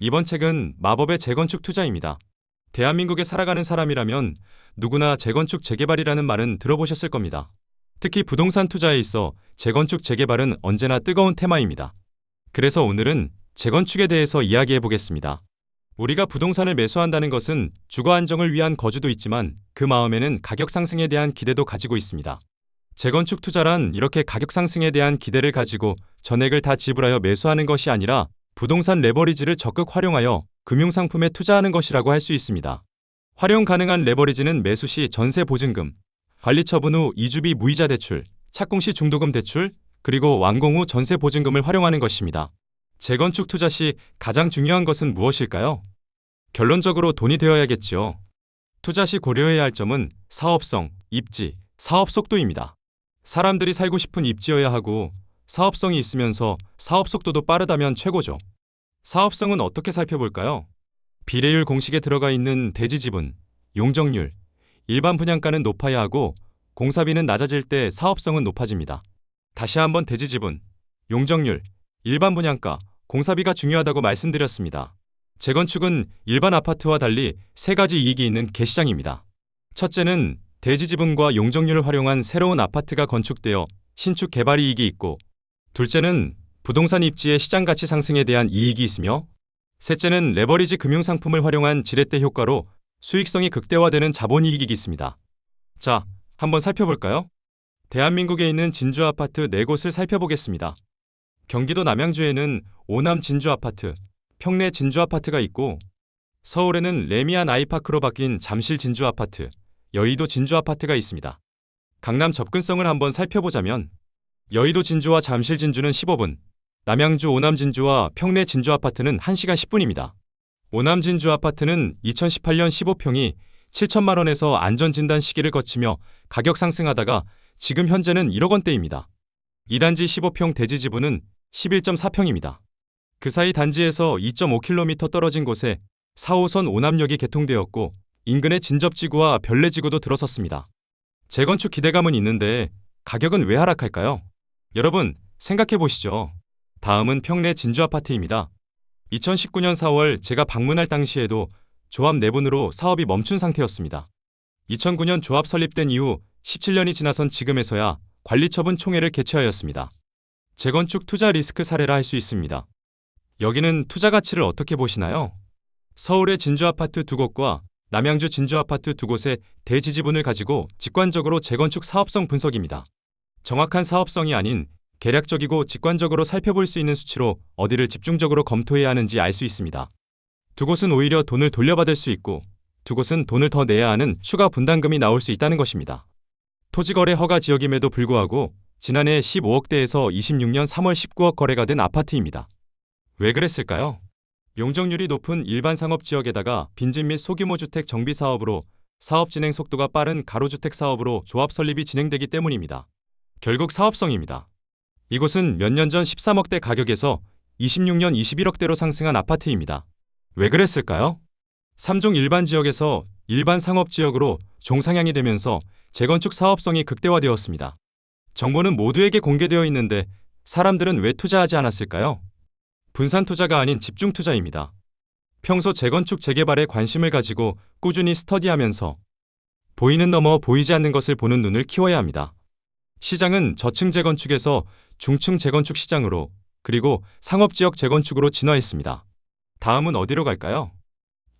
이번 책은 마법의 재건축 투자입니다. 대한민국에 살아가는 사람이라면 누구나 재건축 재개발이라는 말은 들어보셨을 겁니다. 특히 부동산 투자에 있어 재건축 재개발은 언제나 뜨거운 테마입니다. 그래서 오늘은 재건축에 대해서 이야기해 보겠습니다. 우리가 부동산을 매수한다는 것은 주거 안정을 위한 거주도 있지만 그 마음에는 가격 상승에 대한 기대도 가지고 있습니다. 재건축 투자란 이렇게 가격 상승에 대한 기대를 가지고 전액을 다 지불하여 매수하는 것이 아니라 부동산 레버리지를 적극 활용하여 금융상품에 투자하는 것이라고 할 수 있습니다. 활용 가능한 레버리지는 매수 시 전세 보증금, 관리 처분 후 이주비 무이자 대출, 착공 시 중도금 대출, 그리고 완공 후 전세 보증금을 활용하는 것입니다. 재건축 투자 시 가장 중요한 것은 무엇일까요? 결론적으로 돈이 되어야겠지요. 투자 시 고려해야 할 점은 사업성, 입지, 사업 속도입니다. 사람들이 살고 싶은 입지여야 하고 사업성이 있으면서 사업 속도도 빠르다면 최고죠. 사업성은 어떻게 살펴볼까요? 비례율 공식에 들어가 있는 대지 지분, 용적률, 일반 분양가는 높아야 하고 공사비는 낮아질 때 사업성은 높아집니다. 다시 한번 대지 지분, 용적률, 일반 분양가, 공사비가 중요하다고 말씀드렸습니다. 재건축은 일반 아파트와 달리 세 가지 이익이 있는 개시장입니다. 첫째는 대지 지분과 용적률을 활용한 새로운 아파트가 건축되어 신축 개발 이익이 있고, 둘째는 부동산 입지의 시장 가치 상승에 대한 이익이 있으며, 셋째는 레버리지 금융상품을 활용한 지렛대 효과로 수익성이 극대화되는 자본이익이 있습니다. 자, 한번 살펴볼까요? 대한민국에 있는 진주 아파트 4곳을 살펴보겠습니다. 경기도 남양주에는 오남 진주 아파트, 평내 진주 아파트가 있고, 서울에는 레미안 아이파크로 바뀐 잠실 진주 아파트, 여의도 진주 아파트가 있습니다. 강남 접근성을 한번 살펴보자면 여의도 진주와 잠실 진주는 15분, 남양주 오남 진주와 평내 진주 아파트는 1시간 10분입니다. 오남 진주 아파트는 2018년 15평이 7천만 원에서 안전진단 시기를 거치며 가격 상승하다가 지금 현재는 1억 원대입니다. 이 단지 15평 대지 지분은 11.4평입니다. 그 사이 단지에서 2.5km 떨어진 곳에 4호선 오남역이 개통되었고 인근에 진접지구와 별내지구도 들어섰습니다. 재건축 기대감은 있는데 가격은 왜 하락할까요? 여러분 생각해 보시죠. 다음은 평내 진주 아파트입니다. 2019년 4월 제가 방문할 당시에도 조합 내분으로 사업이 멈춘 상태였습니다. 2009년 조합 설립된 이후 17년이 지나선 지금에서야 관리처분 총회를 개최하였습니다. 재건축 투자 리스크 사례라 할 수 있습니다. 여기는 투자 가치를 어떻게 보시나요? 서울의 진주 아파트 2곳과 남양주 진주 아파트 2곳의 대지지분을 가지고 직관적으로 재건축 사업성 분석입니다. 정확한 사업성이 아닌 계략적이고 직관적으로 살펴볼 수 있는 수치로 어디를 집중적으로 검토해야 하는지 알 수 있습니다. 2곳은 오히려 돈을 돌려받을 수 있고 2곳은 돈을 더 내야 하는 추가 분담금이 나올 수 있다는 것입니다. 토지거래 허가 지역임에도 불구하고 지난해 15억대에서 26년 3월 19억 거래가 된 아파트입니다. 왜 그랬을까요? 용적률이 높은 일반 상업 지역에다가 빈집 및 소규모 주택 정비 사업으로 사업 진행 속도가 빠른 가로주택 사업으로 조합 설립이 진행되기 때문입니다. 결국 사업성입니다. 이곳은 몇 년 전 13억대 가격에서 26년 21억대로 상승한 아파트입니다. 왜 그랬을까요? 3종 일반 지역에서 일반 상업 지역으로 종상향이 되면서 재건축 사업성이 극대화되었습니다. 정보는 모두에게 공개되어 있는데 사람들은 왜 투자하지 않았을까요? 분산 투자가 아닌 집중 투자입니다. 평소 재건축 재개발에 관심을 가지고 꾸준히 스터디하면서 보이는 너머 보이지 않는 것을 보는 눈을 키워야 합니다. 시장은 저층 재건축에서 중층 재건축 시장으로 그리고 상업지역 재건축으로 진화했습니다. 다음은 어디로 갈까요?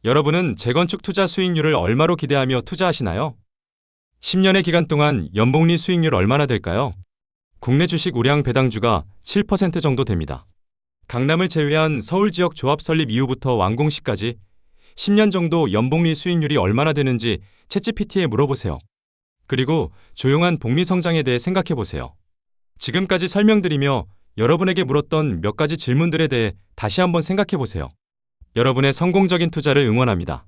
여러분은 재건축 투자 수익률을 얼마로 기대하며 투자하시나요? 10년의 기간 동안 연복리 수익률 얼마나 될까요? 국내 주식 우량 배당주가 7% 정도 됩니다. 강남을 제외한 서울 지역 조합 설립 이후부터 완공 시까지 10년 정도 연복리 수익률이 얼마나 되는지 챗GPT에 물어보세요. 그리고 조용한 복리 성장에 대해 생각해 보세요. 지금까지 설명드리며 여러분에게 물었던 몇 가지 질문들에 대해 다시 한번 생각해 보세요. 여러분의 성공적인 투자를 응원합니다.